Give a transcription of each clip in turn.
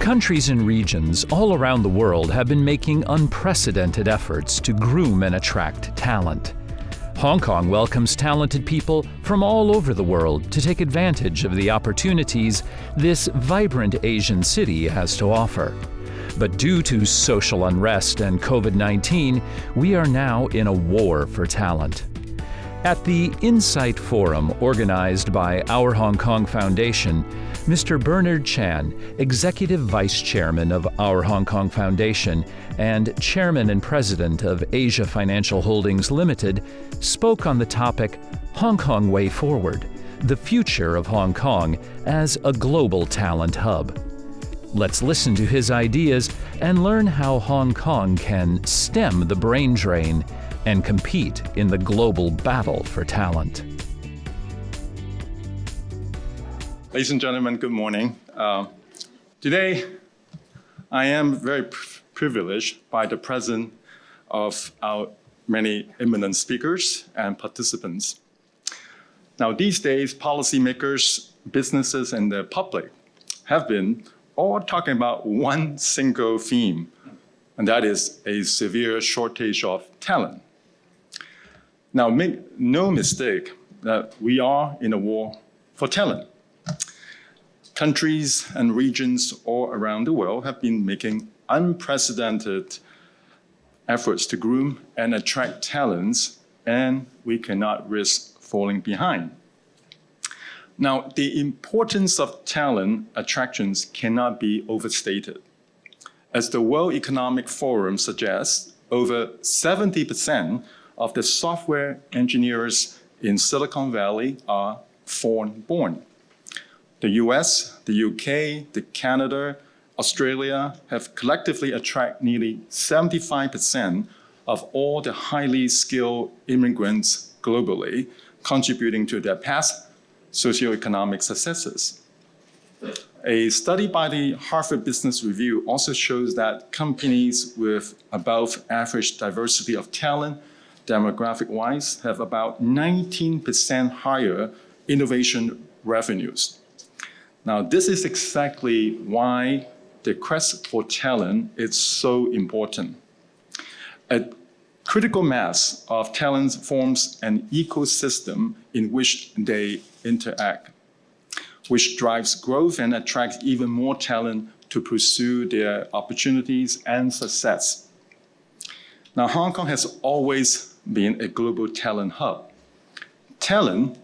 Countries and regions all around the world have been making unprecedented efforts to groom and attract talent. Hong Kong welcomes talented people from all over the world to take advantage of the opportunities this vibrant Asian city has to offer. But due to social unrest and COVID-19, we are now in a war for talent. At the Insight Forum organized by Our Hong Kong Foundation, Mr. Bernard Chan, Executive Vice Chairman of Our Hong Kong Foundation and Chairman and President of Asia Financial Holdings Limited, spoke on the topic Hong Kong Way Forward, the future of Hong Kong as a global talent hub. Let's listen to his ideas and learn how Hong Kong can stem the brain drain and compete in the global battle for talent. Ladies and gentlemen, good morning. Today, I am very privileged by the presence of our many eminent speakers and participants. Now, these days, policymakers, businesses, and the public have been all talking about one single theme, and that is a severe shortage of talent. Now, make no mistake that we are in a war for talent. Countries and regions all around the world have been making unprecedented efforts to groom and attract talents, and we cannot risk falling behind. Now, the importance of talent attractions cannot be overstated. As the World Economic Forum suggests, over 70% of the software engineers in Silicon Valley are foreign-born. The US, the UK, Canada, Australia have collectively attracted nearly 75% of all the highly skilled immigrants globally, contributing to their past socioeconomic successes. A study by the Harvard Business Review also shows that companies with above average diversity of talent, demographic-wise, have about 19% higher innovation revenues. Now, this is exactly why the quest for talent is so important. A critical mass of talent forms an ecosystem in which they interact, which drives growth and attracts even more talent to pursue their opportunities and success. Now, Hong Kong has always been a global talent hub. Talent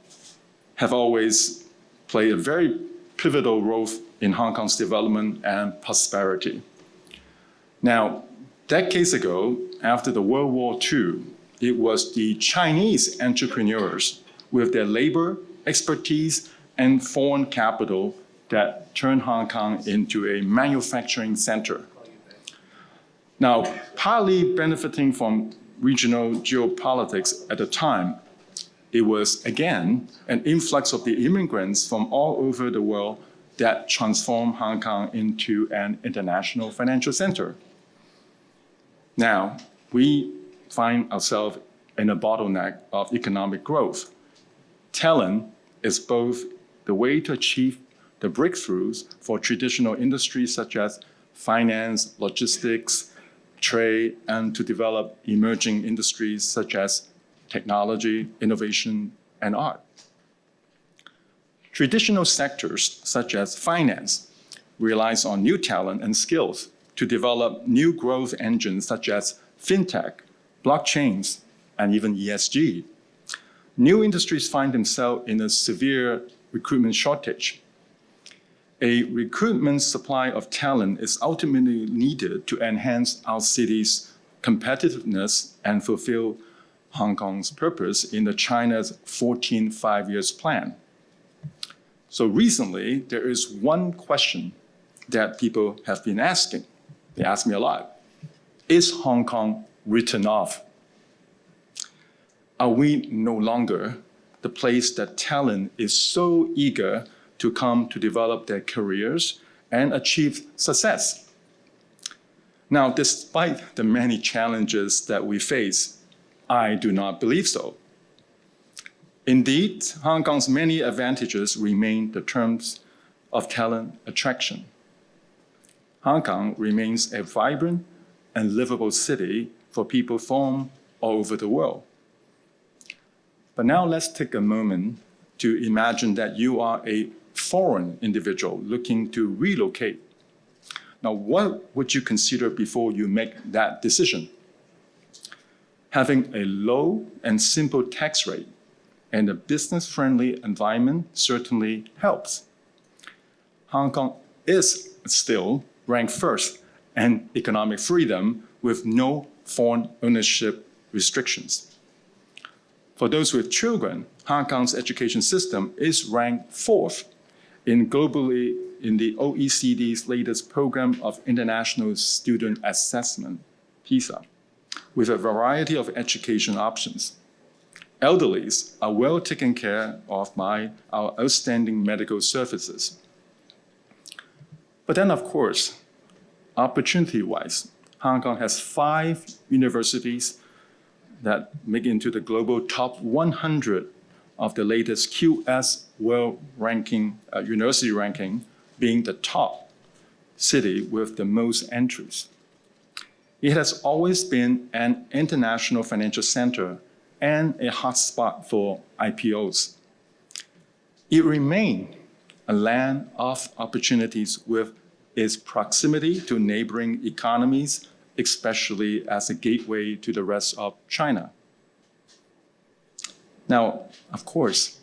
have always played a very pivotal role in Hong Kong's development and prosperity. Now, decades ago, after the World War II, it was the Chinese entrepreneurs with their labor, expertise, and foreign capital that turned Hong Kong into a manufacturing center. Now, partly benefiting from regional geopolitics at the time, it was, again, an influx of the immigrants from all over the world that transformed Hong Kong into an international financial center. Now, we find ourselves in a bottleneck of economic growth. Talent is both the way to achieve the breakthroughs for traditional industries such as finance, logistics, trade, and to develop emerging industries such as technology, innovation, and art. Traditional sectors such as finance relies on new talent and skills to develop new growth engines such as fintech, blockchains, and even ESG. New industries find themselves in a severe recruitment shortage. A recruitment supply of talent is ultimately needed to enhance our city's competitiveness and fulfill Hong Kong's purpose in the China's 14 5-year plan. So recently, there is one question that people have been asking. They ask me a lot. Is Hong Kong written off? Are we no longer the place that talent is so eager to come to develop their careers and achieve success? Now, despite the many challenges that we face, I do not believe so. Indeed, Hong Kong's many advantages remain the terms of talent attraction. Hong Kong remains a vibrant and livable city for people from all over the world. But now let's take a moment to imagine that you are a foreign individual looking to relocate. Now, what would you consider before you make that decision? Having a low and simple tax rate and a business-friendly environment certainly helps. Hong Kong is still ranked first in economic freedom with no foreign ownership restrictions. For those with children, Hong Kong's education system is ranked fourth globally in the OECD's latest Program of International Student Assessment, PISA, with a variety of education options. Elderlies are well taken care of by our outstanding medical services. But then, of course, opportunity-wise, Hong Kong has 5 universities that make into the global top 100 of the latest QS World Ranking, University Ranking, being the top city with the most entries. It has always been an international financial center and a hotspot for IPOs. It remains a land of opportunities with its proximity to neighboring economies, especially as a gateway to the rest of China. Now, of course,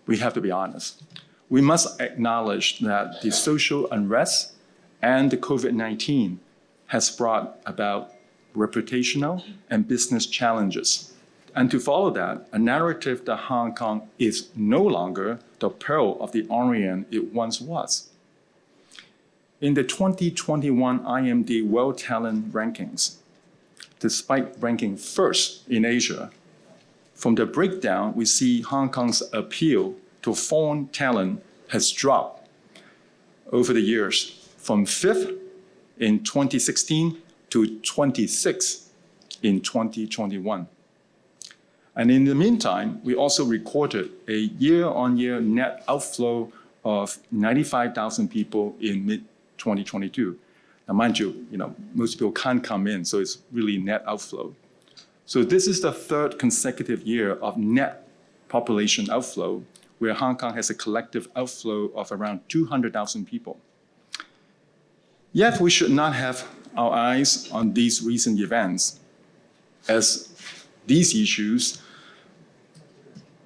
we have to be honest. We must acknowledge that the social unrest and the COVID-19 has brought about reputational and business challenges. And to follow that, a narrative that Hong Kong is no longer the pearl of the Orient it once was. In the 2021 IMD World Talent Rankings, despite ranking first in Asia, from the breakdown, we see Hong Kong's appeal to foreign talent has dropped over the years from 5th in 2016 to 26th in 2021. And in the meantime, we also recorded a year-on-year net outflow of 95,000 people in mid-2022. Now, mind you, most people can't come in, so it's really net outflow. So this is the 3rd consecutive year of net population outflow, where Hong Kong has a collective outflow of around 200,000 people. Yet we should not have our eyes on these recent events, as these issues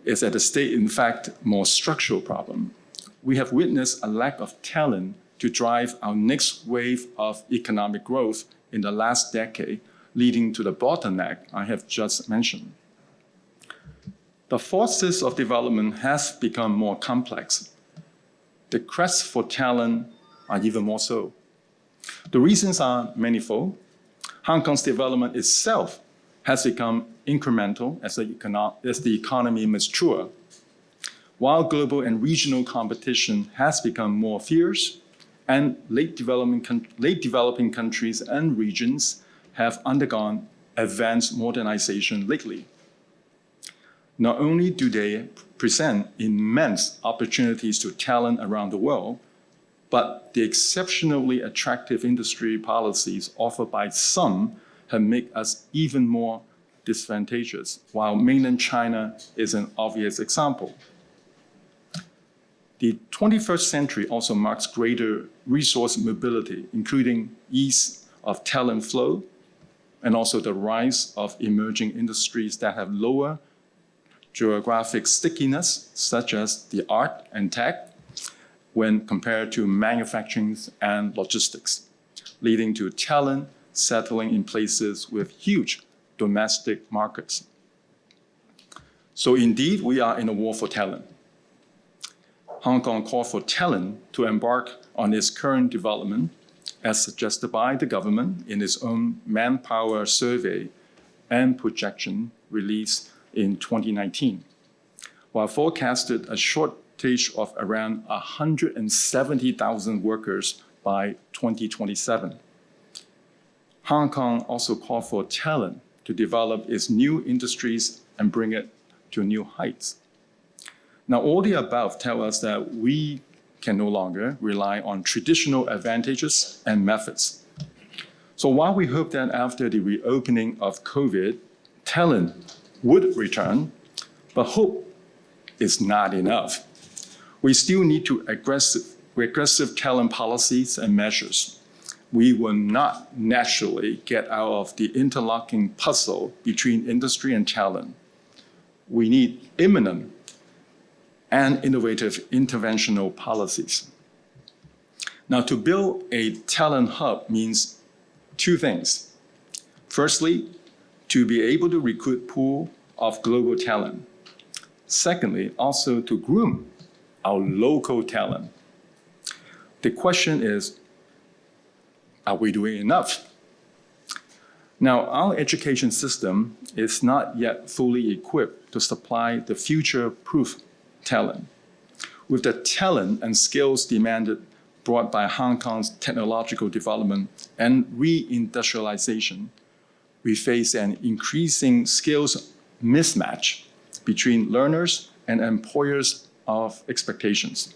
is at a state, in fact, more structural problem. We have witnessed a lack of talent to drive our next wave of economic growth in the last decade, leading to the bottleneck I have just mentioned. The forces of development has become more complex. The quest for talent are even more so. The reasons are manifold. Hong Kong's development itself has become incremental as the economy matures, while global and regional competition has become more fierce, and late developing countries and regions have undergone advanced modernization lately. Not only do they present immense opportunities to talent around the world, but the exceptionally attractive industry policies offered by some have made us even more disadvantageous, while mainland China is an obvious example. The 21st century also marks greater resource mobility, including ease of talent flow, and also the rise of emerging industries that have lower geographic stickiness, such as the art and tech, when compared to manufacturing and logistics, leading to talent settling in places with huge domestic markets. So indeed, we are in a war for talent. Hong Kong called for talent to embark on its current development, as suggested by the government in its own manpower survey and projection released in 2019, while forecasted a shortage of around 170,000 workers by 2027. Hong Kong also called for talent to develop its new industries and bring it to new heights. Now, all the above tell us that we can no longer rely on traditional advantages and methods. So while we hope that after the reopening of COVID, talent would return, but hope is not enough. We still need to aggressive talent policies and measures. We will not naturally get out of the interlocking puzzle between industry and talent. We need imminent and innovative interventional policies. Now, to build a talent hub means two things. Firstly, to be able to recruit a pool of global talent. Secondly, also to groom our local talent. The question is, are we doing enough? Now, our education system is not yet fully equipped to supply the future-proof talent. With the talent and skills demanded brought by Hong Kong's technological development and reindustrialization, we face an increasing skills mismatch between learners and employers of expectations.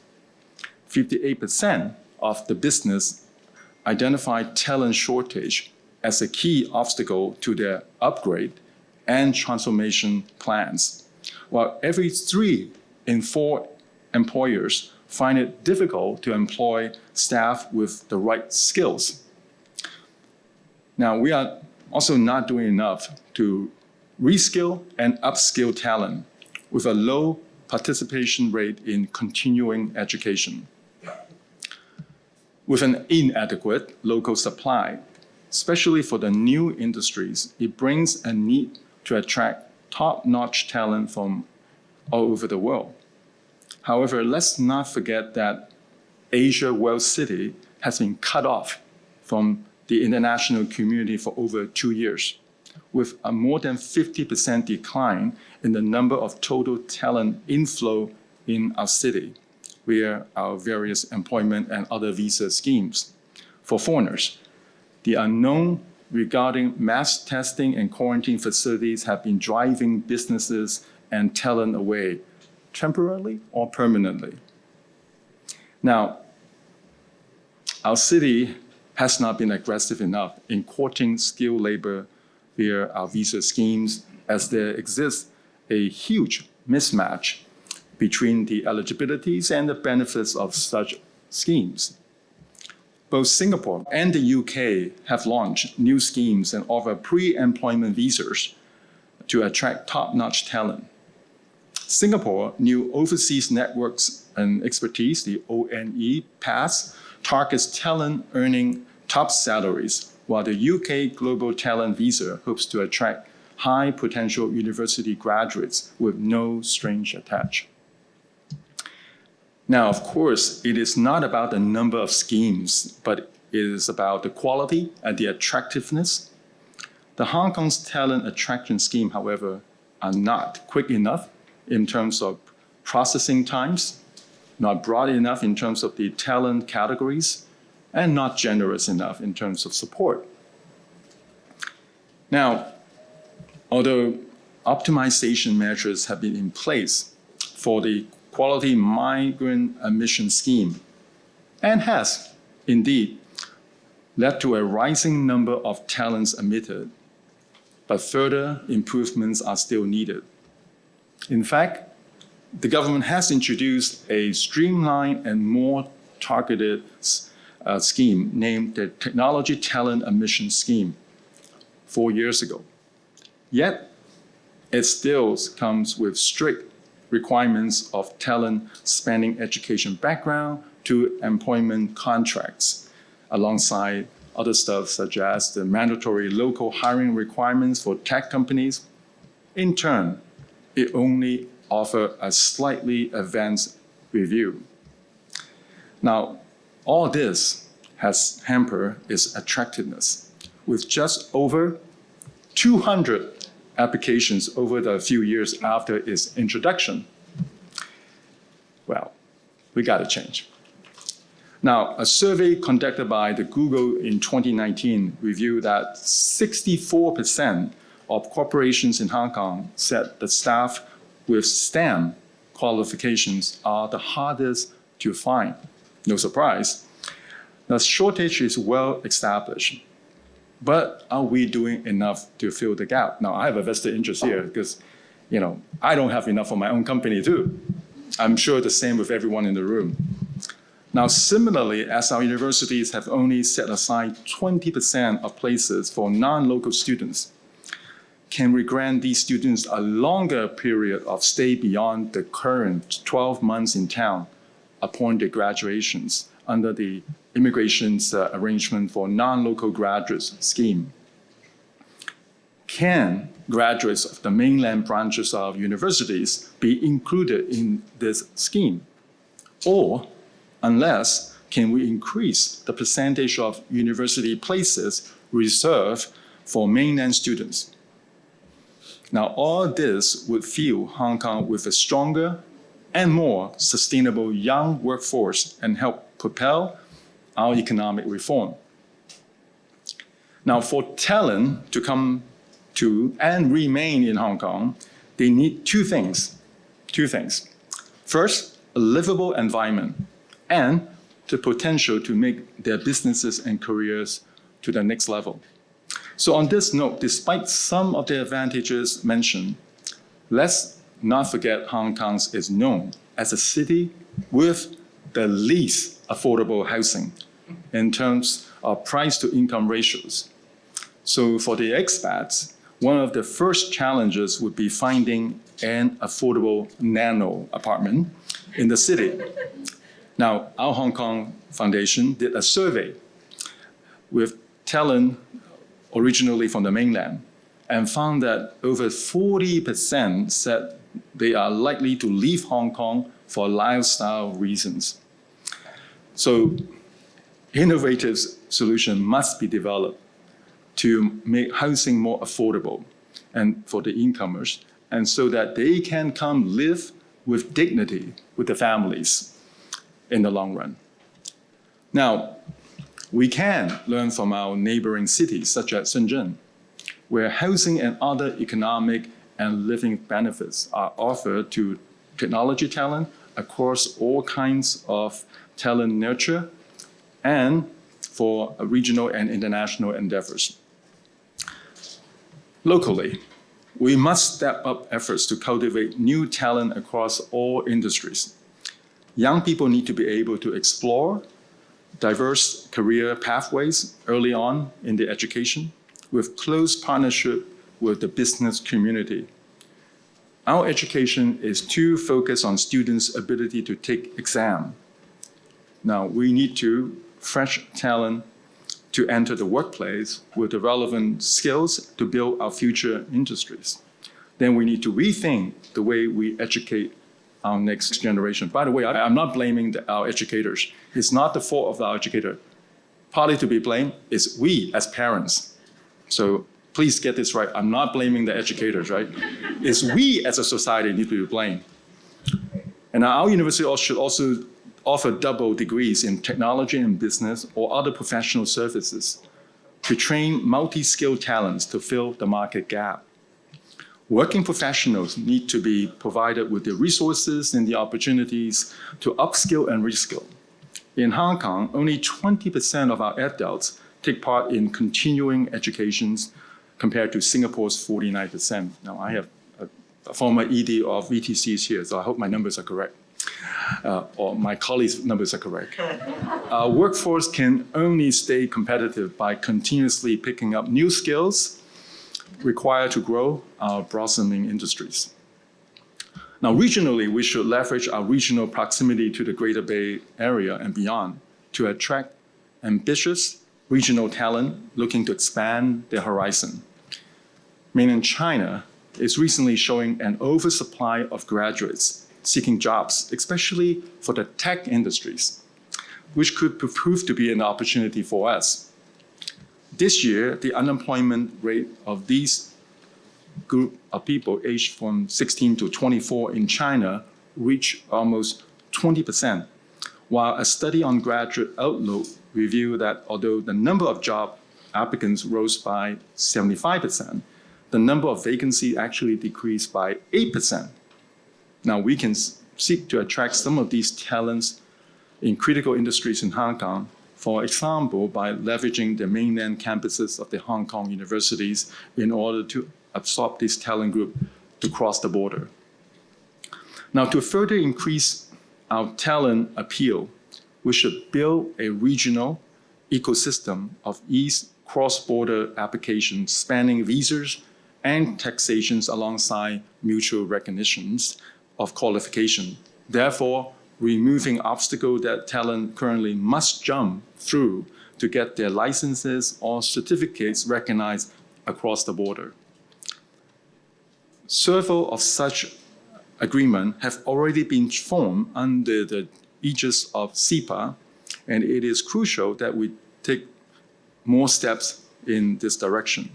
58% of the business identified talent shortage as a key obstacle to their upgrade and transformation plans, while every 3 in 4 employers find it difficult to employ staff with the right skills. Now, we are also not doing enough to reskill and upskill talent with a low participation rate in continuing education. With an inadequate local supply, especially for the new industries, it brings a need to attract top-notch talent from all over the world. However, let's not forget that Asia World City has been cut off from the international community for over 2 years, with a more than 50% decline in the number of total talent inflow in our city, via our various employment and other visa schemes for foreigners. The unknown regarding mass testing and quarantine facilities have been driving businesses and talent away, temporarily or permanently. Now, our city has not been aggressive enough in courting skilled labor via our visa schemes, as there exists a huge mismatch between the eligibilities and the benefits of such schemes. Both Singapore and the UK have launched new schemes and offer pre-employment visas to attract top-notch talent. Singapore New Overseas Networks and Expertise, the ONE Pass, targets talent earning top salaries, while the UK Global Talent Visa hopes to attract high potential university graduates with no strings attached. Now, of course, it is not about the number of schemes, but it is about the quality and the attractiveness. The Hong Kong's talent attraction scheme, however, are not quick enough in terms of processing times, not broad enough in terms of the talent categories, and not generous enough in terms of support. Now, although optimization measures have been in place for the quality migrant admission scheme, and has indeed led to a rising number of talents admitted, but further improvements are still needed. In fact, the government has introduced a streamlined and more targeted scheme named the Technology Talent Admission Scheme 4 years ago. Yet, it still comes with strict requirements of talent spanning education background to employment contracts, alongside other stuff such as the mandatory local hiring requirements for tech companies. In turn, it only offers a slightly advanced review. Now, all this has hampered its attractiveness, with just over 200 applications over the few years after its introduction. Well, we got to change. Now, a survey conducted by the Google in 2019 revealed that 64% of corporations in Hong Kong said that staff with STEM qualifications are the hardest to find No surprise. The shortage is well established. But are we doing enough to fill the gap? Now, I have a vested interest here because, I don't have enough for my own company too. I'm sure the same with everyone in the room. Now, similarly, as our universities have only set aside 20% of places for non-local students, can we grant these students a longer period of stay beyond the current 12 months in town upon their graduations under the immigration's arrangement for non-local graduates scheme? Can graduates of the mainland branches of universities be included in this scheme? Or, unless, can we increase the percentage of university places reserved for mainland students? Now, all this would fill Hong Kong with a stronger and more sustainable young workforce and help propel our economic reform. Now, for talent to come to and remain in Hong Kong, they need two things. First, a livable environment and the potential to make their businesses and careers to the next level. So on this note, despite some of the advantages mentioned, let's not forget Hong Kong is known as a city with the least affordable housing in terms of price-to-income ratios. So for the expats, one of the first challenges would be finding an affordable nano apartment in the city. Now, our Hong Kong Foundation did a survey with talent originally from the mainland and found that over 40% said they are likely to leave Hong Kong for lifestyle reasons. So innovative solution must be developed to make housing more affordable and for the incomers, and so that they can come live with dignity with the families in the long run. Now, we can learn from our neighboring cities, such as Shenzhen, where housing and other economic and living benefits are offered to technology talent across all kinds of talent nurture and for regional and international endeavors. Locally, we must step up efforts to cultivate new talent across all industries. Young people need to be able to explore diverse career pathways early on in their education with close partnership with the business community. Our education is too focused on students' ability to take exam. Now, we need to fresh talent to enter the workplace with the relevant skills to build our future industries. Then we need to rethink the way we educate our next generation. By the way, I'm not blaming our educators. It's not the fault of our educator. Partly to be blamed is we as parents. So please get this right. I'm not blaming the educators, right? It's we as a society need to be blamed. And our university should also offer double degrees in technology and business or other professional services to train multi-skilled talents to fill the market gap. Working professionals need to be provided with the resources and the opportunities to upskill and reskill. In Hong Kong, only 20% of our adults take part in continuing educations compared to Singapore's 49%. Now, I have a former ED of VTCs here, so I hope my numbers are correct. Or my colleagues' numbers are correct. Our workforce can only stay competitive by continuously picking up new skills required to grow our blossoming industries. Now, regionally, we should leverage our regional proximity to the Greater Bay Area and beyond to attract ambitious regional talent looking to expand their horizon. Mainland China is recently showing an oversupply of graduates seeking jobs, especially for the tech industries, which could prove to be an opportunity for us. This year, the unemployment rate of these group of people aged from 16 to 24 in China reached almost 20%, while a study on Graduate Outlook revealed that although the number of job applicants rose by 75%, the number of vacancies actually decreased by 8%. Now, we can seek to attract some of these talents in critical industries in Hong Kong, for example, by leveraging the mainland campuses of the Hong Kong universities in order to absorb this talent group to cross the border. Now, to further increase our talent appeal, we should build a regional ecosystem of ease cross-border applications spanning visas and taxations alongside mutual recognitions of qualification. Therefore, removing obstacles that talent currently must jump through to get their licenses or certificates recognized across the border. Several of such agreements have already been formed under the aegis of CEPA, and it is crucial that we take more steps in this direction.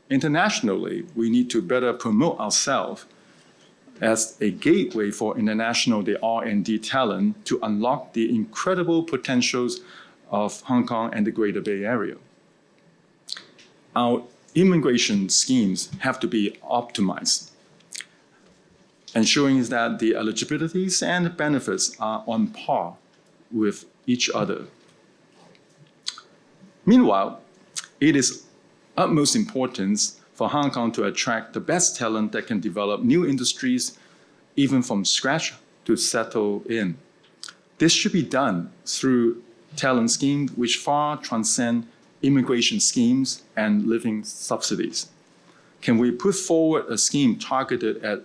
Internationally, we need to better promote ourselves as a gateway for international R&D talent to unlock the incredible potentials of Hong Kong and the Greater Bay Area. Our immigration schemes have to be optimized, ensuring that the eligibilities and benefits are on par with each other. Meanwhile, it is utmost importance for Hong Kong to attract the best talent that can develop new industries, even from scratch, to settle in. This should be done through talent schemes which far transcend immigration schemes and living subsidies. Can we put forward a scheme targeted at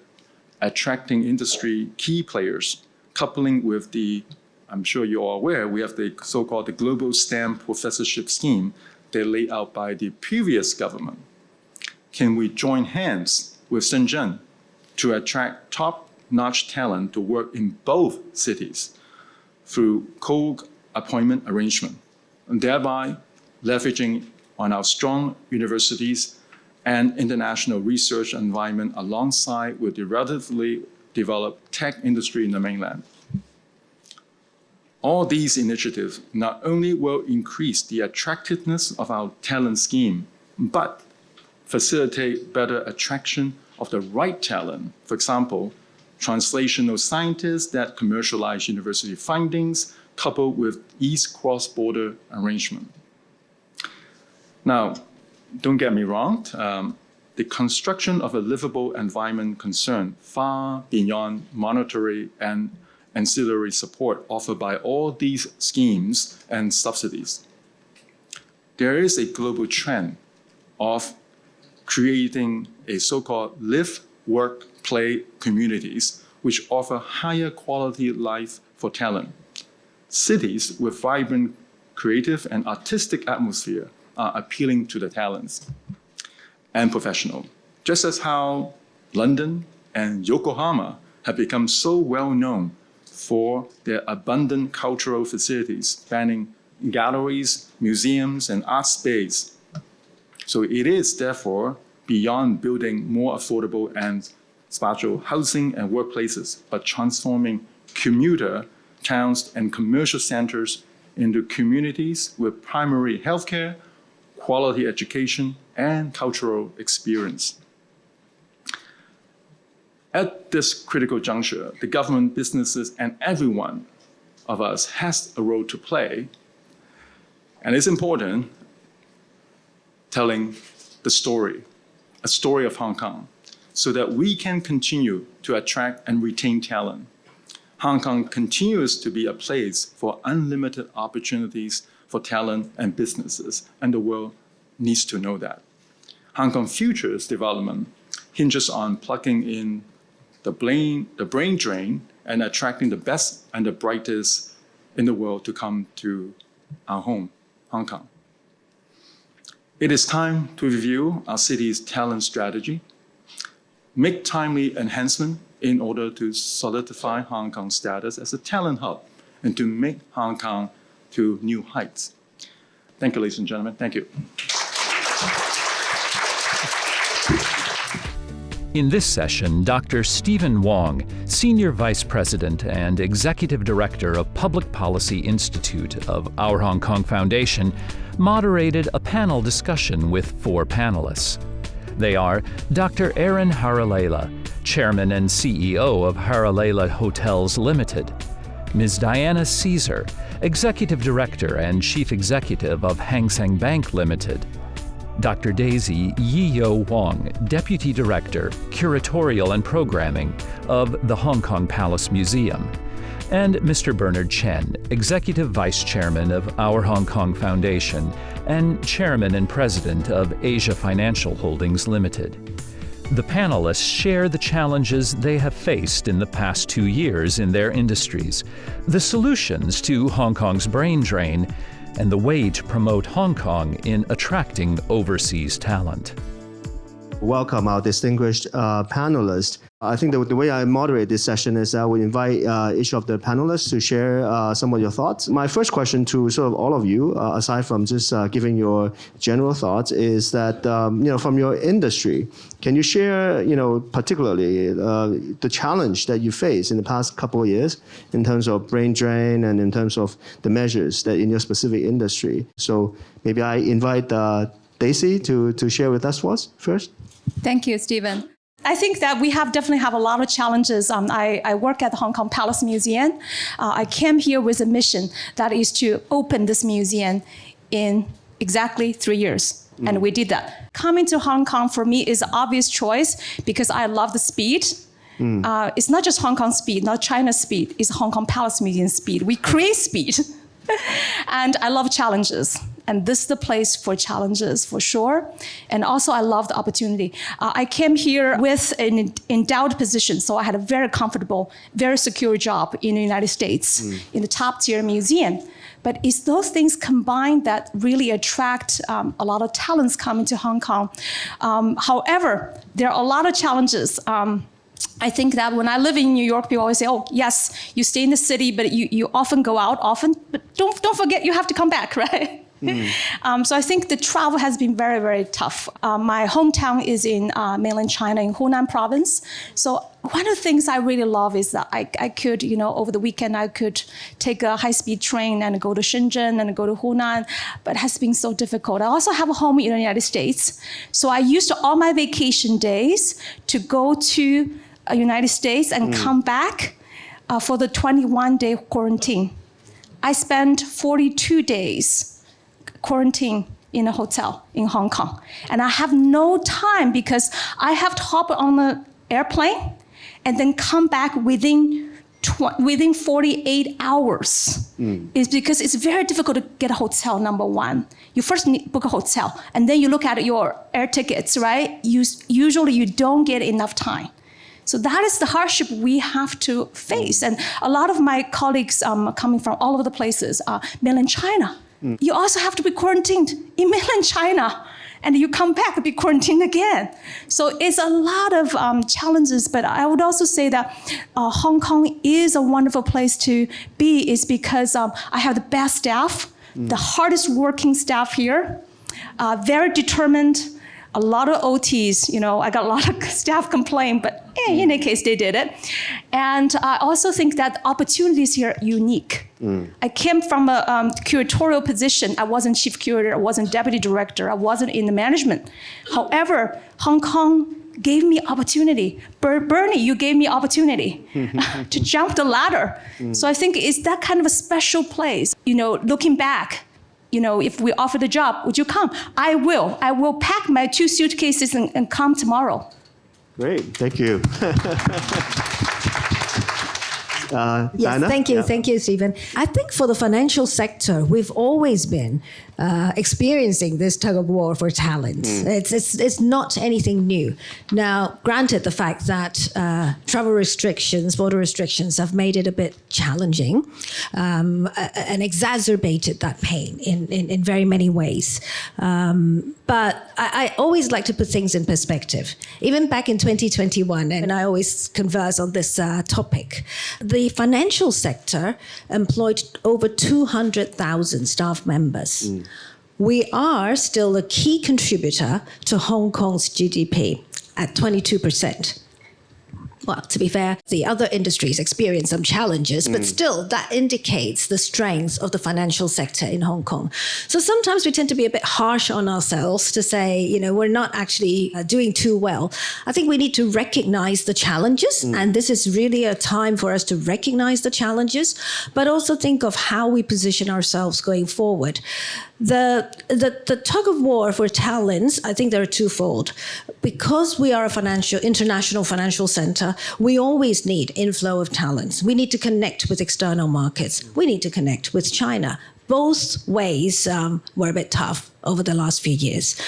attracting industry key players, coupling with the, I'm sure you're all aware, we have the so-called the Global STEM Professorship Scheme that laid out by the previous government? Can we join hands with Shenzhen to attract top-notch talent to work in both cities through co-appointment arrangement, and thereby leveraging on our strong universities and international research environment alongside with the relatively developed tech industry in the mainland? All these initiatives not only will increase the attractiveness of our talent scheme, but facilitate better attraction of the right talent. For example, translational scientists that commercialize university findings coupled with East cross-border arrangement. Now, don't get me wrong, the construction of a livable environment concern far beyond monetary and ancillary support offered by all these schemes and subsidies. There is a global trend of creating a so-called live, work, play communities which offer higher quality life for talent. Cities with vibrant creative and artistic atmosphere are appealing to the talents and professionals, just as how London and Yokohama have become so well known for their abundant cultural facilities spanning galleries, museums, and art space. So it is therefore beyond building more affordable and spatial housing and workplaces, but transforming commuter towns and commercial centers into communities with primary healthcare, quality education, and cultural experience. At this critical juncture, the government, businesses, and everyone of us has a role to play. And it's important telling the story, a story of Hong Kong, so that we can continue to attract and retain talent. Hong Kong continues to be a place for unlimited opportunities for talent and businesses, and the world needs to know that. Hong Kong Future's development hinges on plugging in the brain drain and attracting the best and the brightest in the world to come to our home, Hong Kong. It is time to review our city's talent strategy, make timely enhancement in order to solidify Hong Kong's status as a talent hub and to make Hong Kong to new heights. Thank you, ladies and gentlemen. Thank you. In this session, Dr. Stephen Wong, Senior Vice President and Executive Director of Public Policy Institute of Our Hong Kong Foundation, moderated a panel discussion with 4 panelists. They are Dr. Aaron Haralela, Chairman and CEO of Haralela Hotels Limited, Ms. Diana Caesar, Executive Director and Chief Executive of Hang Seng Bank Limited, Dr. Daisy Yi-Yo Wong, Deputy Director, Curatorial and Programming of the Hong Kong Palace Museum, and Mr. Bernard Chen, Executive Vice Chairman of Our Hong Kong Foundation and Chairman and President of Asia Financial Holdings Limited. The panelists share the challenges they have faced in the past 2 years in their industries, the solutions to Hong Kong's brain drain, and the way to promote Hong Kong in attracting overseas talent. Welcome our distinguished panelists. I think the way I moderate this session is I would invite each of the panelists to share some of your thoughts. My first question to sort of all of you, aside from just giving your general thoughts, is that from your industry, can you share particularly the challenge that you face in the past couple of years in terms of brain drain and in terms of the measures that in your specific industry? So maybe I invite Daisy to share with us first. Thank you, Stephen. I think that we definitely have a lot of challenges. I work at the Hong Kong Palace Museum. I came here with a mission that is to open this museum in exactly 3 years. And we did that. Coming to Hong Kong for me is an obvious choice because I love the speed. It's not just Hong Kong speed, not China's speed. It's Hong Kong Palace Museum speed. We create speed. And I love challenges. And this is the place for challenges, for sure. And also, I love the opportunity. I came here with an endowed position, so I had a very comfortable, very secure job in the United States, in the top-tier museum. But it's those things combined that really attract a lot of talents coming to Hong Kong. However, there are a lot of challenges. I think that when I live in New York, people always say, oh, yes, you stay in the city, but you often go out, but don't forget you have to come back, right? So I think the travel has been very, very tough. My hometown is in mainland China, in Hunan province. So one of the things I really love is that I could, over the weekend, I could take a high-speed train and go to Shenzhen and go to Hunan, but it has been so difficult. I also have a home in the United States. So I used all my vacation days to go to the United States and come back for the 21-day quarantine. I spent 42 days quarantine in a hotel in Hong Kong. And I have no time because I have to hop on the airplane and then come back within 48 hours. It's because it's very difficult to get a hotel, number one. You first need to book a hotel, and then you look at your air tickets, right? Usually you don't get enough time. So that is the hardship we have to face. And a lot of my colleagues coming from all over the places, mainland China, you also have to be quarantined in mainland China, and you come back and be quarantined again. So it's a lot of challenges, but I would also say that Hong Kong is a wonderful place to be, is because I have the best staff, the hardest working staff here, very determined, a lot of OTs, I got a lot of staff complain, but in any case, they did it. And I also think that the opportunities here are unique. I came from a curatorial position. I wasn't chief curator, I wasn't deputy director, I wasn't in the management. However, Hong Kong gave me opportunity. Bernie, you gave me opportunity to jump the ladder. So I think it's that kind of a special place. Looking back, if we offer the job, would you come? I will. I will pack my 2 suitcases and come tomorrow. Great, thank you. Yes, Diana? thank you, Stephen. I think for the financial sector, we've always been experiencing this tug of war for talent. It's not anything new. Now, granted the fact that travel restrictions, border restrictions have made it a bit challenging and exacerbated that pain in very many ways. But I always like to put things in perspective. Even back in 2021, and I always converse on this topic, the financial sector employed over 200,000 staff members. We are still a key contributor to Hong Kong's GDP at 22%. Well, to be fair, the other industries experience some challenges, but still that indicates the strength of the financial sector in Hong Kong. So sometimes we tend to be a bit harsh on ourselves to say, we're not actually doing too well. I think we need to recognize the challenges, and this is really a time for us to recognize the challenges, but also think of how we position ourselves going forward. The tug of war for talents, I think they're twofold. Because we are a international financial center, we always need inflow of talents. We need to connect with external markets. We need to connect with China. Both ways were a bit tough over the last few years.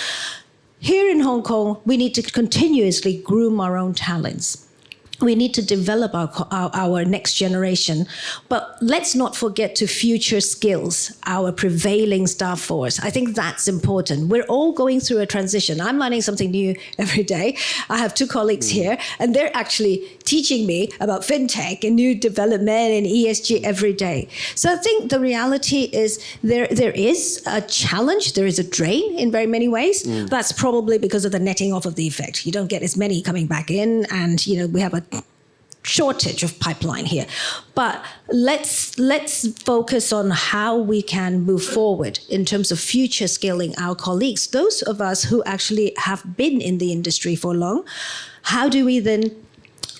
Here in Hong Kong, we need to continuously groom our own talents. We need to develop our next generation, but let's not forget to future skills our prevailing staff force. I think that's important. We're all going through a transition. I'm learning something new every day. I have two colleagues here, and they're actually teaching me about fintech and new development and ESG every day. So I think the reality is there is a challenge, there is a drain in very many ways. That's probably because of the netting off of the effect. You don't get as many coming back in, and we have a shortage of pipeline here. But let's focus on how we can move forward in terms of future skilling our colleagues, those of us who actually have been in the industry for long. How do we then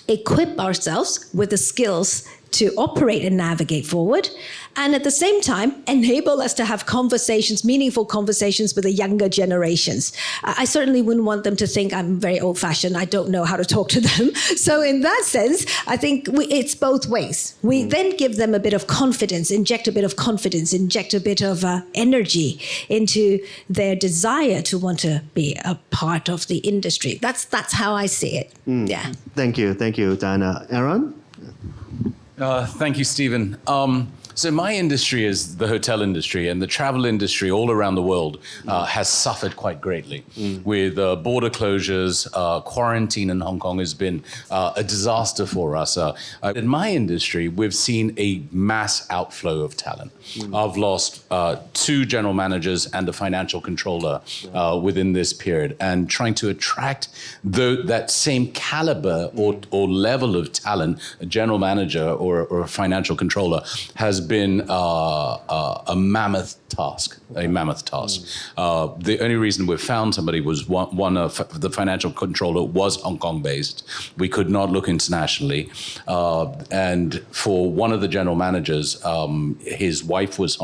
equip ourselves with the skills to operate and navigate forward, and at the same time enable us to have conversations, meaningful conversations with the younger generations. I certainly wouldn't want them to think I'm very old-fashioned, I don't know how to talk to them. So in that sense, I think it's both ways. We then give them a bit of confidence, inject a bit of energy into their desire to want to be a part of the industry. That's how I see it. Yeah. Thank you, Diana. Aaron? Thank you, Stephen. So my industry is the hotel industry, and the travel industry all around the world has suffered quite greatly. With border closures, quarantine in Hong Kong has been a disaster for us. In my industry, we've seen a mass outflow of talent. I've lost 2 general managers and a financial controller within this period, and trying to attract that same caliber or level of talent, a general manager or a financial controller, has been a mammoth task. The only reason we found somebody was one of the financial controller was Hong Kong based. We could not look internationally. And for one of the general managers, his wife was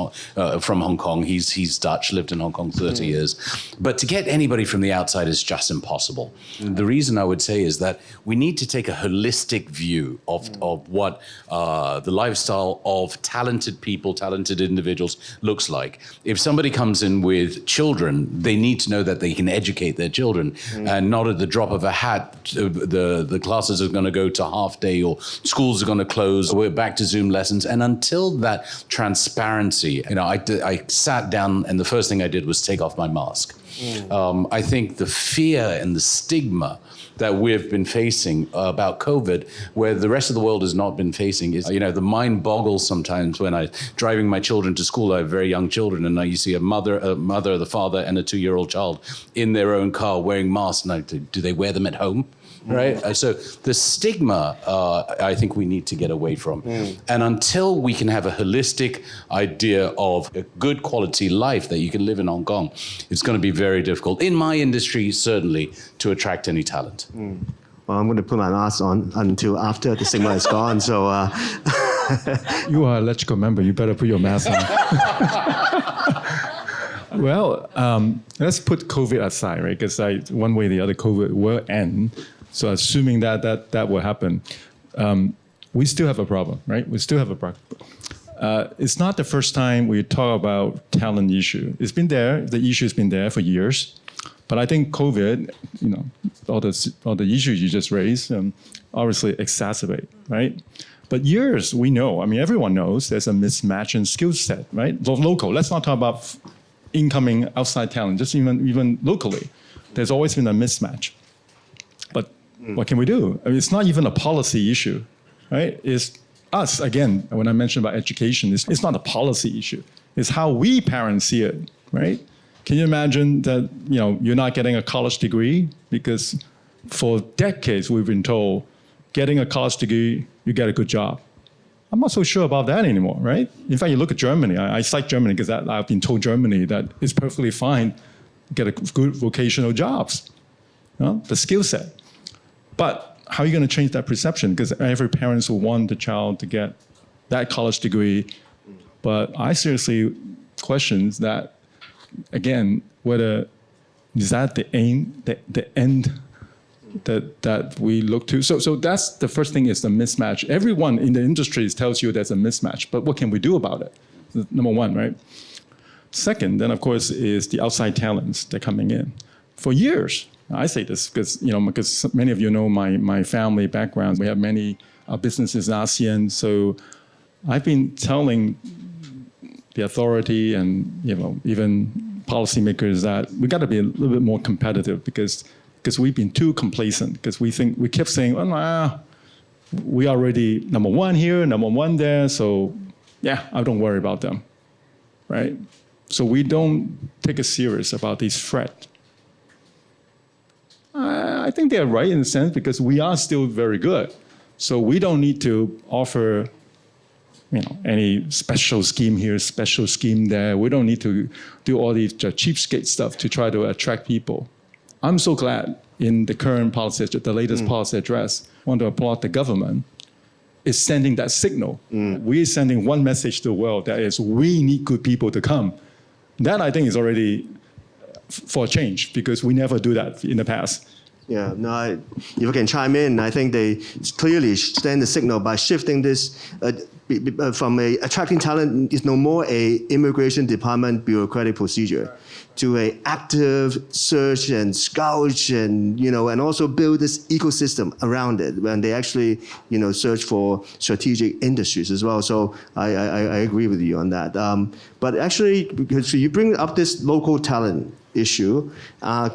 from Hong Kong. He's Dutch, lived in Hong Kong 30 years. But to get anybody from the outside is just impossible. The reason I would say is that we need to take a holistic view of what the lifestyle of talented people, talented individuals looks like. If somebody comes in with children, they need to know that they can educate their children, and not at the drop of a hat, the classes are going to go to half day or schools are going to close. We're back to Zoom lessons. And until that transparency, I sat down and the first thing I did was take off my mask. I think the fear and the stigma that we've been facing about COVID, where the rest of the world has not been facing, is, the mind boggles sometimes when I'm driving my children to school. I have very young children, and you see a mother, the father, and a 2-year-old child in their own car wearing masks. And do they wear them at home? Right? So the stigma, I think we need to get away from. And until we can have a holistic idea of a good quality life that you can live in Hong Kong, it's going to be very difficult, in my industry, certainly, to attract any talent. Well, I'm going to put my mask on until after the stigma is gone. So you are an electrical member. You better put your mask on. Well, let's put COVID aside, right? Because one way or the other, COVID will end. So assuming that will happen, we still have a problem, right? We still have a problem. It's not the first time we talk about talent issue. It's been there. The issue has been there for years. But I think COVID, all the issues you just raised, obviously exacerbate, right? But years, we know. I mean, everyone knows there's a mismatch in skill set, right? Local. Let's not talk about incoming outside talent. Just even locally, there's always been a mismatch. But what can we do? I mean, it's not even a policy issue, right? It's us, again, when I mentioned about education, it's not a policy issue. It's how we parents see it, right? Can you imagine that, you're not getting a college degree? Because for decades, we've been told getting a college degree, you get a good job. I'm not so sure about that anymore, right? In fact, you look at Germany. I cite Germany because I've been told Germany that it's perfectly fine to get a good vocational jobs, the skill set. But how are you going to change that perception? Because every parent will want the child to get that college degree. But I seriously question that, again, whether is that the aim, the end that we look to? So that's the first thing, is the mismatch. Everyone in the industry tells you there's a mismatch, but what can we do about it? Number one, right? Second, then of course, is the outside talents that are coming in. For years, I say this because many of you know my family background. We have many businesses in ASEAN, so I've been telling the authority and even policymakers that we got to be a little bit more competitive because we've been too complacent. Because we kept saying, we are already number one here, number one there, so yeah, I don't worry about them, right? So we don't take it serious about these threats. I think they're right in a sense because we are still very good. So we don't need to offer any special scheme here, special scheme there. We don't need to do all these cheapskate stuff to try to attract people. I'm so glad in the current policy, the latest policy address, I want to applaud the government, is sending that signal. We're sending one message to the world, that is, we need good people to come. That I think is already for a change, because we never do that in the past. Yeah, no, if I can chime in, I think they clearly send the signal by shifting this from attracting talent is no more a immigration department bureaucratic procedure to a active search and scout and also build this ecosystem around it when they actually search for strategic industries as well. So I agree with you on that. But actually, because you bring up this local talent issue,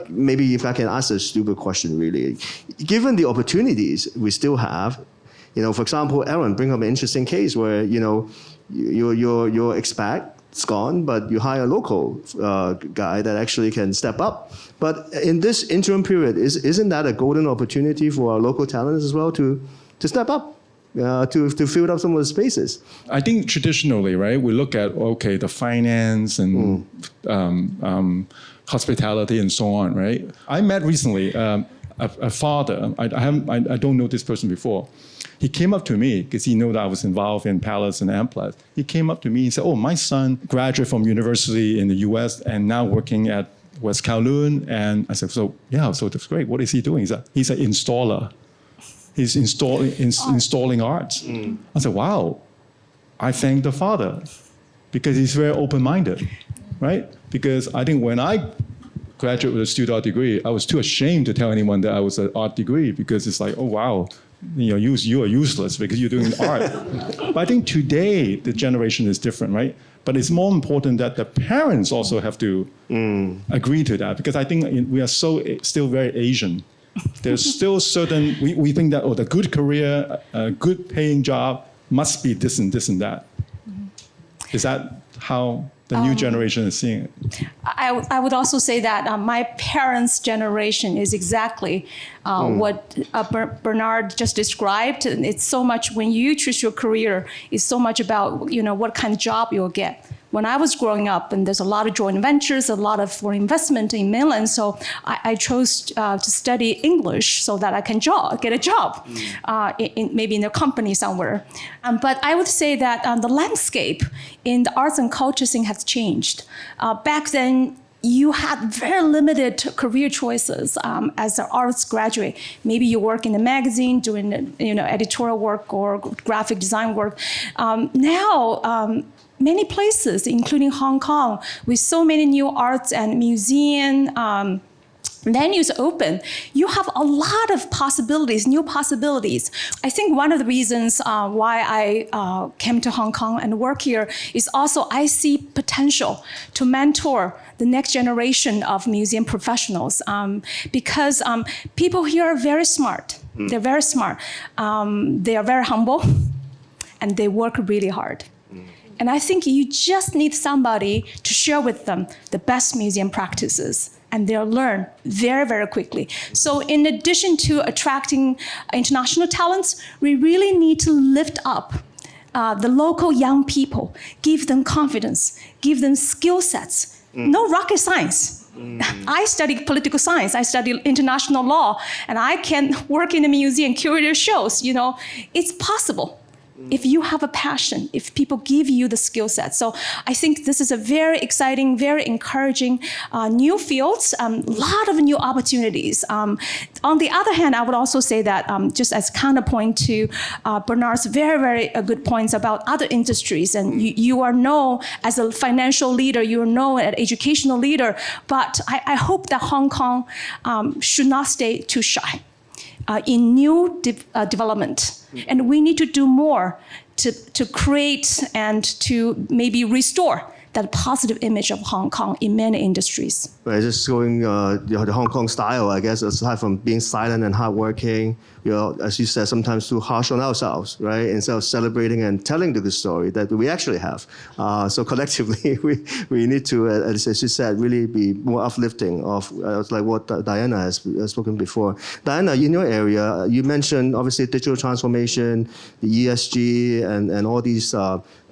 maybe if I can ask a stupid question, really, given the opportunities we still have, for example, Aaron bring up an interesting case where your expat is gone, but you hire a local guy that actually can step up. But in this interim period, isn't that a golden opportunity for our local talents as well to step up? To fill up some of the spaces. I think traditionally, right, we look at, the finance and hospitality and so on, right? I met recently a father. I don't know this person before. He came up to me because he knew that I was involved in Palace and Amplas. He came up to me and said, my son graduated from university in the US and now working at West Kowloon. And I said, so that's great. What is he doing? He's an installer. He's installing arts. I said, wow, I thank the father because he's very open-minded, right? Because I think when I graduated with a student art degree, I was too ashamed to tell anyone that I was an art degree because it's like, oh, wow, you are useless because you're doing art. But I think today, the generation is different, right? But it's more important that the parents also have to agree to that because I think we are still very Asian. There's still certain, we think that, the good career, a good paying job must be this and this and that. Is that how the new generation is seeing it? I would also say that my parents' generation is exactly what Bernard just described. It's so much, when you choose your career, it's so much about, what kind of job you'll get. When I was growing up, and there's a lot of joint ventures, a lot of foreign investment in mainland, so I chose to study English so that I can get a job, maybe in a company somewhere. But I would say that the landscape in the arts and culture scene has changed. Back then, you had very limited career choices as an arts graduate. Maybe you work in a magazine doing editorial work or graphic design work. Now, many places, including Hong Kong, with so many new arts and museum venues open, you have a lot of possibilities, new possibilities. I think one of the reasons why I came to Hong Kong and work here is also I see potential to mentor the next generation of museum professionals because people here are very smart. They're very smart. They are very humble and they work really hard. And I think you just need somebody to share with them the best museum practices, and they'll learn very, very quickly. So in addition to attracting international talents, we really need to lift up the local young people, give them confidence, give them skill sets. No rocket science. I studied political science, I studied international law, and I can work in a museum, curate shows. It's possible. If you have a passion, if people give you the skill set. So I think this is a very exciting, very encouraging new fields, a lot of new opportunities. On the other hand, I would also say that just as counterpoint to Bernard's very, very good points about other industries, and you are known as a financial leader, you are known as an educational leader, but I hope that Hong Kong should not stay too shy in new development. And we need to do more to create and to maybe restore that positive image of Hong Kong in many industries. Right, just going the Hong Kong style, I guess, aside from being silent and hardworking, as you said, sometimes too harsh on ourselves, right? Instead of celebrating and telling the good story that we actually have. So collectively, we need to, as you said, really be more uplifting of like what Diana has spoken before. Diana, in your area, you mentioned obviously digital transformation, the ESG, and all these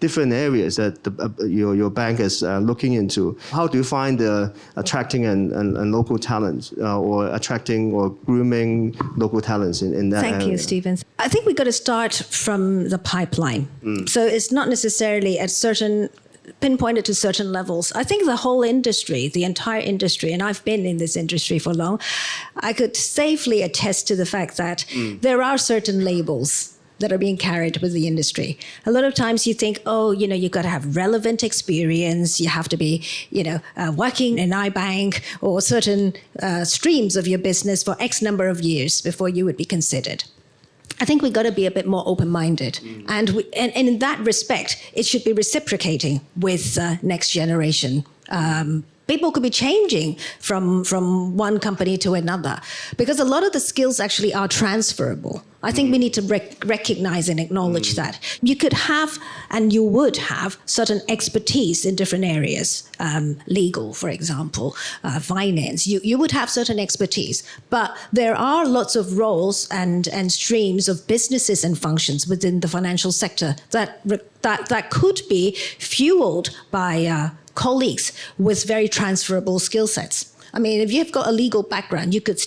different areas that your bank is looking into. How do you find attracting and local talents or attracting or grooming local talents in that area? Thank you, Stephen. I think we've got to start from the pipeline. So it's not necessarily at pinpointed to certain levels. I think the whole industry, the entire industry, and I've been in this industry for long, I could safely attest to the fact that there are certain labels that are being carried with the industry. A lot of times you think, you've got to have relevant experience, you have to be, working in iBank or certain streams of your business for X number of years before you would be considered. I think we've got to be a bit more open-minded. And in that respect, it should be reciprocating with next generation. People could be changing from one company to another because a lot of the skills actually are transferable. I think we need to recognize and acknowledge that. You could have, and you would have, certain expertise in different areas, legal, for example, finance. You would have certain expertise, but there are lots of roles and streams of businesses and functions within the financial sector that could be fueled by colleagues with very transferable skill sets. I mean, if you've got a legal background, you could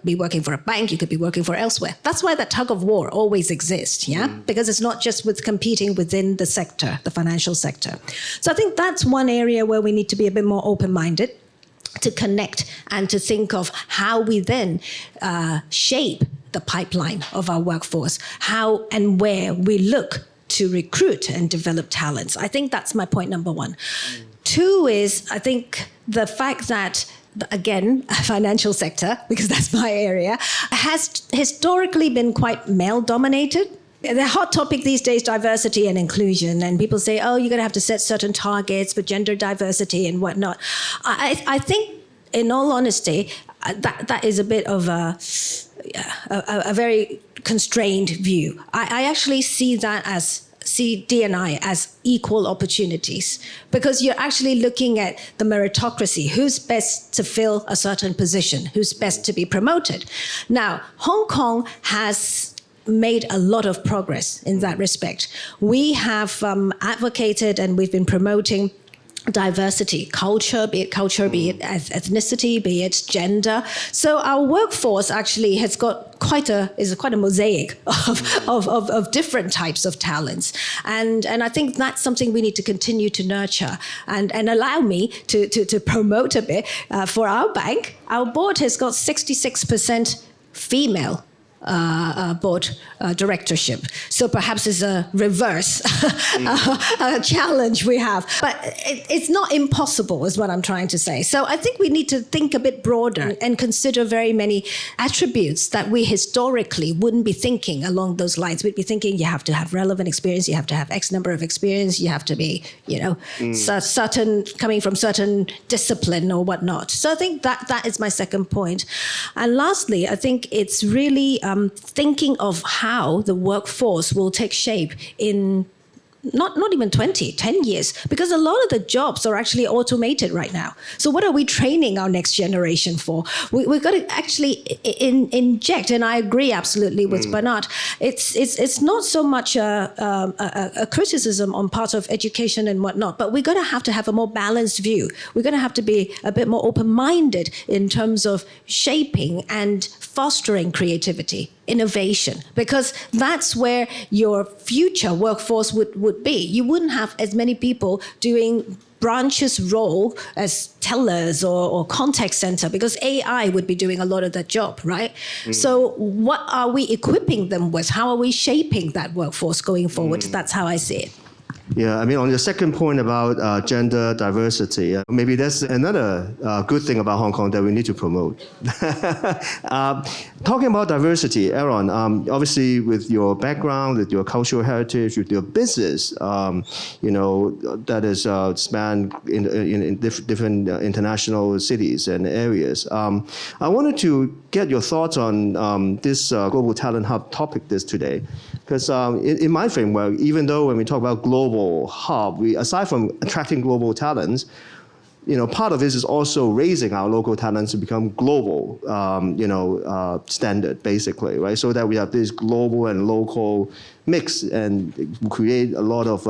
be working for a bank, you could be working for elsewhere. That's why that tug of war always exists, yeah? Because it's not just with competing within the sector, the financial sector. So I think that's one area where we need to be a bit more open-minded to connect and to think of how we then shape the pipeline of our workforce, how and where we look to recruit and develop talents. I think that's my point number one. Two is, I think, the fact that, again, financial sector, because that's my area, has historically been quite male-dominated. The hot topic these days, diversity and inclusion, and people say, you're going to have to set certain targets for gender diversity and whatnot. I think, in all honesty, that is a bit of a very constrained view. I actually see D&I as equal opportunities, because you're actually looking at the meritocracy, who's best to fill a certain position, who's best to be promoted. Now, Hong Kong has made a lot of progress in that respect. We have advocated and we've been promoting diversity, culture, be it ethnicity, be it gender. So our workforce actually has got quite a mosaic of different types of talents. And I think that's something we need to continue to nurture. And allow me to promote a bit for our bank. Our board has got 66% female board directorship. So perhaps it's a reverse challenge we have. But it's not impossible is what I'm trying to say. So I think we need to think a bit broader and consider very many attributes that we historically wouldn't be thinking along those lines. We'd be thinking you have to have relevant experience, you have to have X number of experience, you have to be, certain, coming from certain discipline or whatnot. So I think that is my second point. And lastly, I think it's really thinking of how the workforce will take shape in not even 20, 10 years, because a lot of the jobs are actually automated right now. So what are we training our next generation for? We've got to actually inject, and I agree absolutely with Bernard. It's not so much a criticism on part of education and whatnot, but we're going to have a more balanced view. We're going to have to be a bit more open-minded in terms of shaping and fostering creativity, innovation, because that's where your future workforce would be. You wouldn't have as many people doing branches role as tellers or contact center, because AI would be doing a lot of that job, right? So what are we equipping them with? How are we shaping that workforce going forward? That's how I see it. Yeah, I mean, on your second point about gender diversity, maybe that's another good thing about Hong Kong that we need to promote. Talking about diversity, Aaron, obviously with your background, with your cultural heritage, with your business, that is spanned in different international cities and areas. I wanted to get your thoughts on this Global Talent Hub topic today. Because in my framework, even though when we talk about global hub, aside from attracting global talents, part of this is also raising our local talents to become global, standard, basically, right? So that we have this global and local mix and create a lot of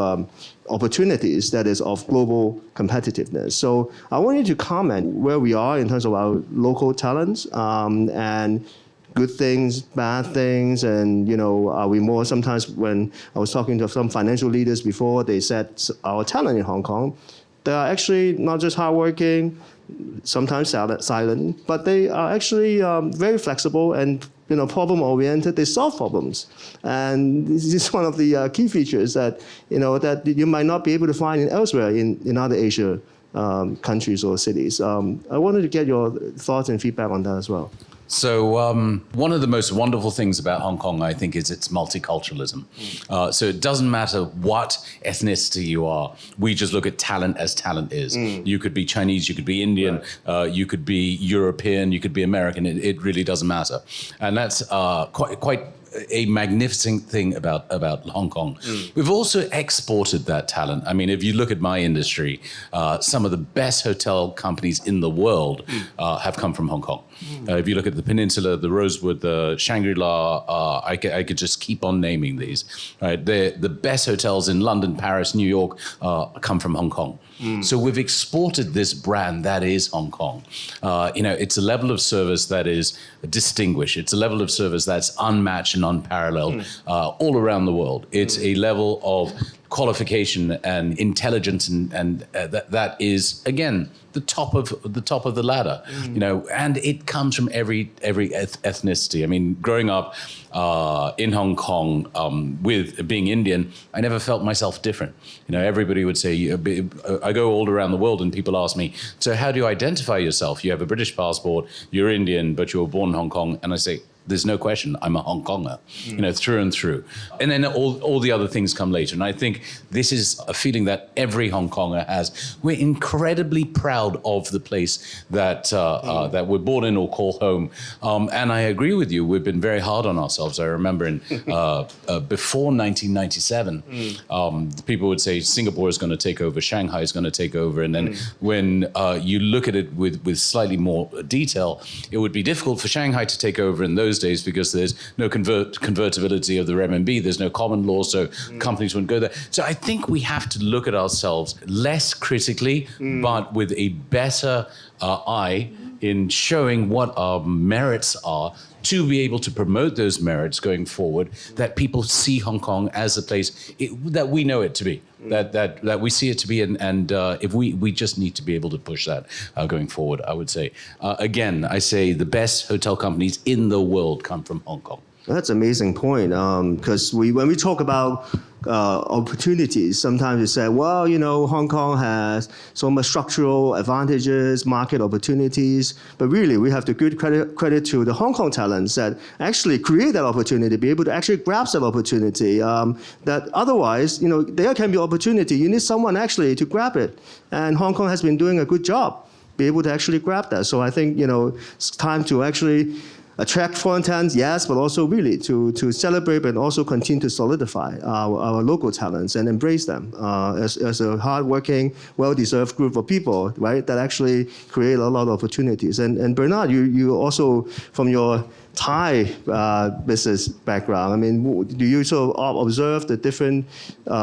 opportunities that is of global competitiveness. So I want you to comment where we are in terms of our local talents and good things, bad things, and are we more? Sometimes when I was talking to some financial leaders before, they said our talent in Hong Kong, they are actually not just hardworking, sometimes silent, but they are actually very flexible and problem-oriented. They solve problems, and this is one of the key features that that you might not be able to find elsewhere in other Asia countries or cities. I wanted to get your thoughts and feedback on that as well. So one of the most wonderful things about Hong Kong, I think, is its multiculturalism. So it doesn't matter what ethnicity you are. We just look at talent as talent is. You could be Chinese, you could be Indian, you could be European, you could be American. It really doesn't matter. And that's quite a magnificent thing about Hong Kong. We've also exported that talent. I mean, if you look at my industry, some of the best hotel companies in the world have come from Hong Kong. If you look at the Peninsula, the Rosewood, the Shangri-La, I could just keep on naming these. Right, the best hotels in London, Paris, New York come from Hong Kong. So we've exported this brand that is Hong Kong. It's a level of service that is distinguished. It's a level of service that's unmatched and unparalleled all around the world. It's a level of qualification and intelligence, and that is again the top of the ladder. And it comes from every ethnicity. I mean, growing up in Hong Kong with being Indian, I never felt myself different. Everybody would say, I go all around the world and people ask me, so how do you identify yourself? You have a British passport, you're Indian, but you were born in Hong Kong. And I say, there's no question, I'm a Hong Konger, through and through. And then all the other things come later. And I think this is a feeling that every Hong Konger has. We're incredibly proud of the place that we're born in or call home. And I agree with you, we've been very hard on ourselves. I remember before 1997, people would say Singapore is going to take over, Shanghai is going to take over. And then when you look at it with slightly more detail, it would be difficult for Shanghai to take over in those days because there's no convertibility of the renminbi, there's no common law, so companies wouldn't go there. So I think we have to look at ourselves less critically, but with a better eye in showing what our merits are, to be able to promote those merits going forward, that people see Hong Kong as a place that we know it to be, that we see it to be, and if we just need to be able to push that going forward, I would say. Again, I say the best hotel companies in the world come from Hong Kong. That's an amazing point, because when we talk about opportunities, sometimes we say, well, Hong Kong has so much structural advantages, market opportunities, but really we have to give credit to the Hong Kong talents that actually create that opportunity, be able to actually grasp that opportunity, that otherwise, there can be opportunity. You need someone actually to grab it, and Hong Kong has been doing a good job, be able to actually grab that. So I think, it's time to actually attract foreign talents, yes, but also really to celebrate but also continue to solidify our local talents and embrace them as a hardworking, well-deserved group of people, right, that actually create a lot of opportunities. And Bernard, you also, from your Thai business background, I mean, do you sort of observe the different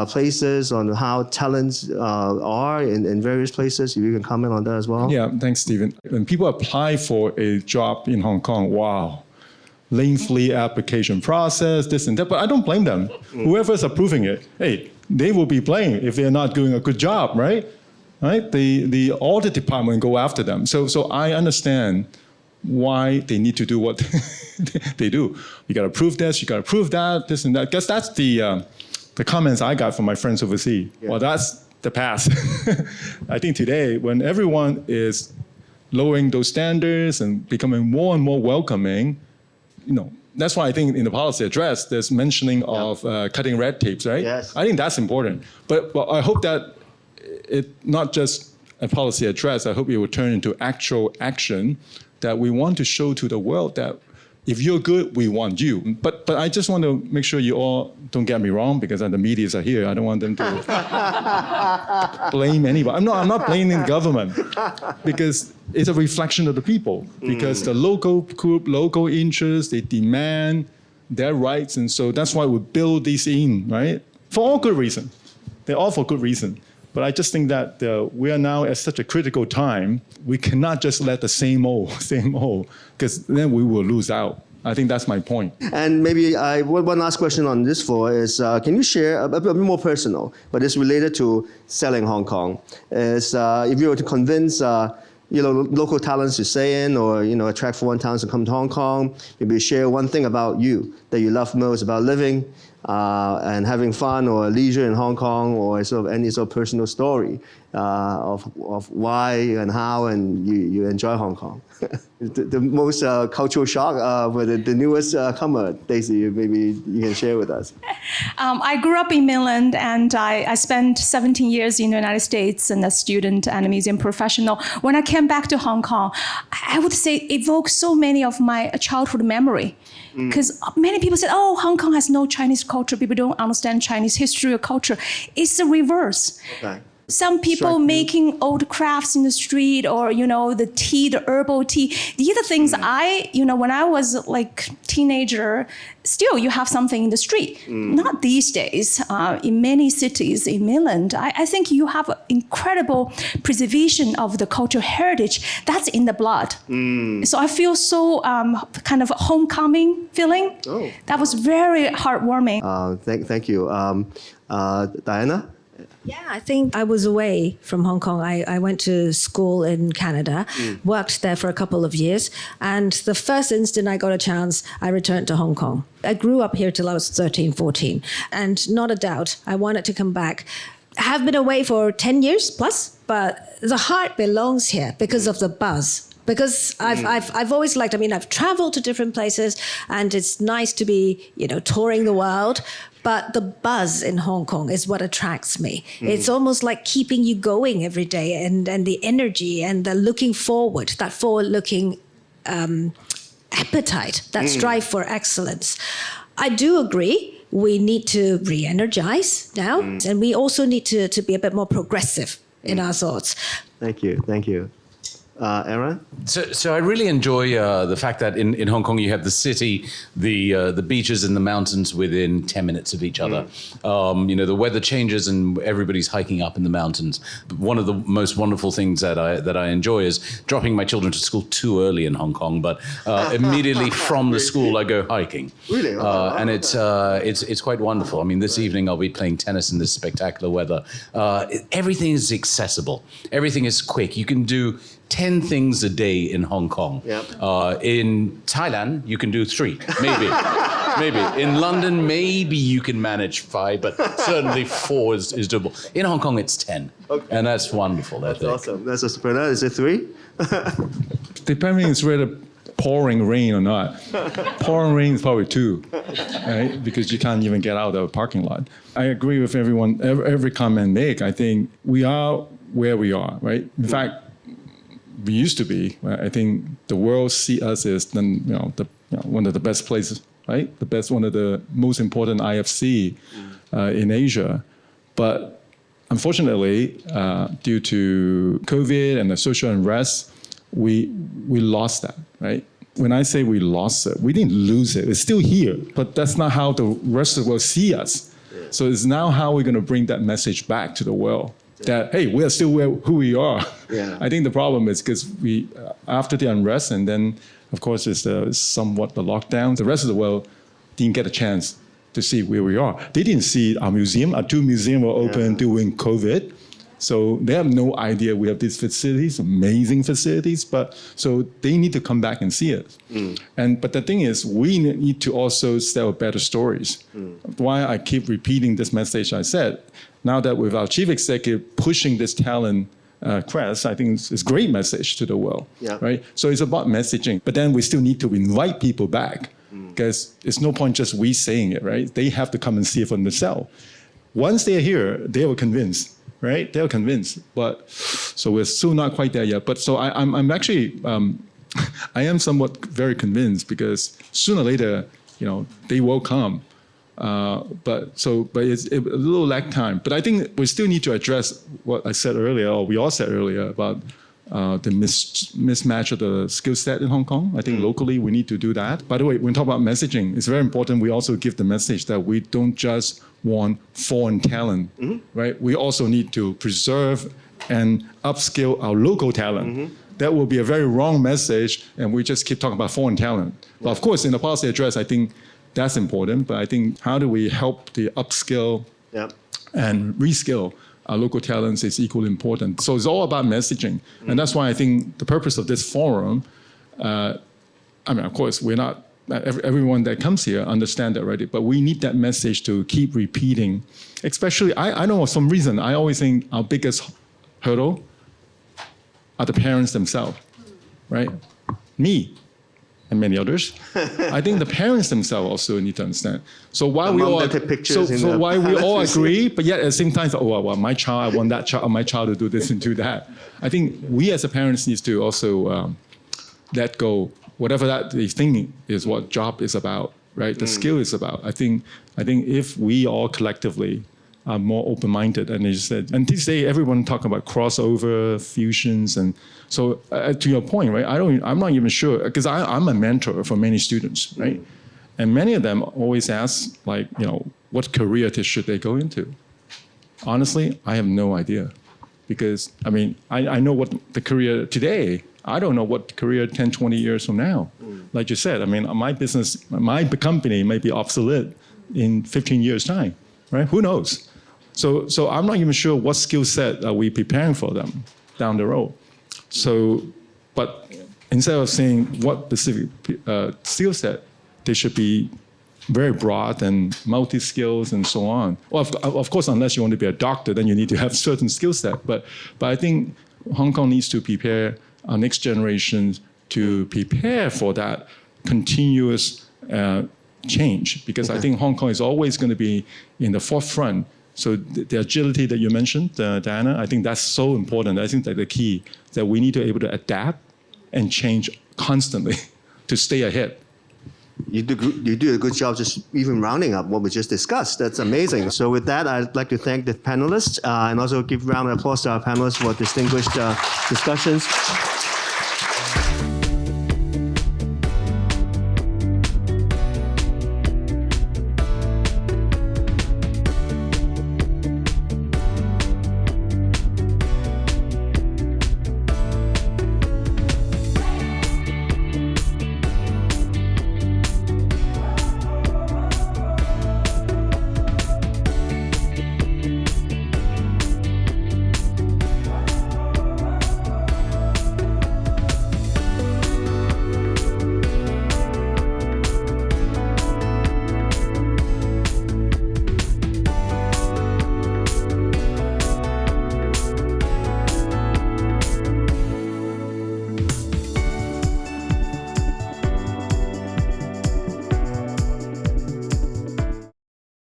places on how talents are in various places? If you can comment on that as well. Yeah, thanks, Stephen. When people apply for a job in Hong Kong, wow, lengthy application process, this and that, but I don't blame them. Whoever's approving it, hey, they will be blamed if they're not doing a good job, right? Right? The audit department go after them. So I understand why they need to do what they do. You got to prove this, you got to prove that, this and that. Because that's the comments I got from my friends overseas. Yeah. Well, that's the past. I think today, when everyone is lowering those standards and becoming more and more welcoming, that's why I think in the policy address, there's mentioning of cutting red tapes, right? Yes. I think that's important. But I hope that it not just a policy address, I hope it will turn into actual action that we want to show to the world that if you're good, we want you. But I just want to make sure you all don't get me wrong, because the medias are here. I don't want them to blame anybody. I'm not blaming the government, because it's a reflection of the people. Because the local group, local interests, they demand their rights, and so that's why we build these in, right? For all good reason. They're all for good reason. But I just think that we are now at such a critical time. We cannot just let the same old, because then we will lose out. I think that's my point. And maybe one last question on this floor is, can you share a bit more personal, but it's related to selling Hong Kong? Is if you were to convince local talents to stay in, or attract foreign talents to come to Hong Kong, maybe share one thing about you that you love most about living and having fun or leisure in Hong Kong, or sort of any sort of personal story of why and how and you enjoy Hong Kong. the most cultural shock for the newest comer, Daisy, maybe you can share with us. I grew up in mainland, and I spent 17 years in the United States as a student and a museum professional. When I came back to Hong Kong, I would say it evoked so many of my childhood memory. Because many people said, oh, Hong Kong has no Chinese culture. People don't understand Chinese history or culture. It's the reverse. Okay. Some people making old crafts in the street, or, the tea, the herbal tea. These are things when I was like teenager, still you have something in the street. Not these days. In many cities in mainland, I think you have incredible preservation of the cultural heritage. That's in the blood. So I feel so kind of homecoming feeling. Oh. That was very heartwarming. Thank you. Diana? Yeah, I think I was away from Hong Kong. I went to school in Canada, worked there for a couple of years, and the first instant I got a chance, I returned to Hong Kong. I grew up here till I was 13, 14, and not a doubt, I wanted to come back. I have been away for 10 years plus, but the heart belongs here because of the buzz. Because I've always liked, I've traveled to different places, and it's nice to be, touring the world. But the buzz in Hong Kong is what attracts me. It's almost like keeping you going every day, and the energy and the looking forward, that forward-looking appetite, that strive for excellence. I do agree we need to re-energize now, and we also need to be a bit more progressive in our thoughts. Thank you. Aaron? So I really enjoy the fact that in Hong Kong you have the city, the beaches and the mountains within 10 minutes of each other. The weather changes and everybody's hiking up in the mountains. One of the most wonderful things that I enjoy is dropping my children to school too early in Hong Kong, but immediately from the school I go hiking. Really? And it's quite wonderful. This evening I'll be playing tennis in this spectacular weather. Everything is accessible. Everything is quick. You can do 10 things a day in Hong Kong. Yep. In Thailand, you can do 3, maybe. In London, maybe you can manage 5, but certainly 4 is doable. In Hong Kong, it's 10. Okay. And that's wonderful, I think. Awesome. That's a Bernard. Is it 3? Depending it's whether pouring rain or not. Pouring rain is probably 2, right? Because you can't even get out of the parking lot. I agree with everyone, every comment make. I think we are where we are, right? In fact, we used to be. I think the world see us as the one of the best places, right? One of the most important IFC in Asia. But unfortunately, due to COVID and the social unrest, we lost that, right? When I say we lost it, we didn't lose it. It's still here, but that's not how the rest of the world see us. Yeah. So it's now how we're going to bring that message back to the world. That, hey, we are still who we are. Yeah. I think the problem is because we, after the unrest, and then, of course, it's somewhat the lockdown, the rest of the world didn't get a chance to see where we are. They didn't see our museum. Our 2 museums were open during COVID. So they have no idea we have these facilities, amazing facilities, but so they need to come back and see it. But the thing is, we need to also tell better stories. Why I keep repeating this message I said, now that with our chief executive pushing this talent quest, I think it's a great message to the world, right? So it's about messaging, but then we still need to invite people back because it's no point just we saying it, right? They have to come and see it for themselves. Once they're here, they were convinced. Right, they're convinced, but so we're still not quite there yet. But so I'm actually, I am somewhat very convinced because sooner or later, they will come. But it's a little lag time. But I think we still need to address what I said earlier, or we all said earlier about the mismatch of the skill set in Hong Kong. I think locally we need to do that. By the way, when we talk about messaging, it's very important we also give the message that we don't just want foreign talent, right? We also need to preserve and upskill our local talent. That will be a very wrong message, and we just keep talking about foreign talent. But of course, in the policy address, I think that's important, but I think how do we help the upskill and reskill our local talents is equally important. So it's all about messaging. And that's why I think the purpose of this forum, of course, we're not, everyone that comes here understand that already, but we need that message to keep repeating. Especially, I know for some reason, I always think our biggest hurdle are the parents themselves, right? Me and many others. I think the parents themselves also need to understand. So while we all, while we all agree, but yet at the same time, my child, I want my child to do this and do that. I think we as a parents need to also let go whatever that they think is what job is about, right? The skill is about. I think if we all collectively are more open-minded, and they said, and these days everyone talk about crossover, fusions, and so to your point, right? I'm not even sure because I'm a mentor for many students, right? And many of them always ask, like, what career should they go into? Honestly, I have no idea, because I know what the career today. I don't know what career 10, 20 years from now. Like you said, my business, my company may be obsolete in 15 years' time, right? Who knows? So I'm not even sure what skill set are we preparing for them down the road. So, but instead of saying what specific skill set, they should be very broad and multi-skills and so on. Well, of course, unless you want to be a doctor, then you need to have certain skill set. But I think Hong Kong needs to prepare our next generation to prepare for that continuous change, because I think Hong Kong is always going to be in the forefront. So the agility that you mentioned, Diana, I think that's so important. I think that the key that we need to be able to adapt and change constantly to stay ahead. You do a good job just even rounding up what we just discussed. That's amazing. So with that, I'd like to thank the panelists and also give a round of applause to our panelists for distinguished discussions.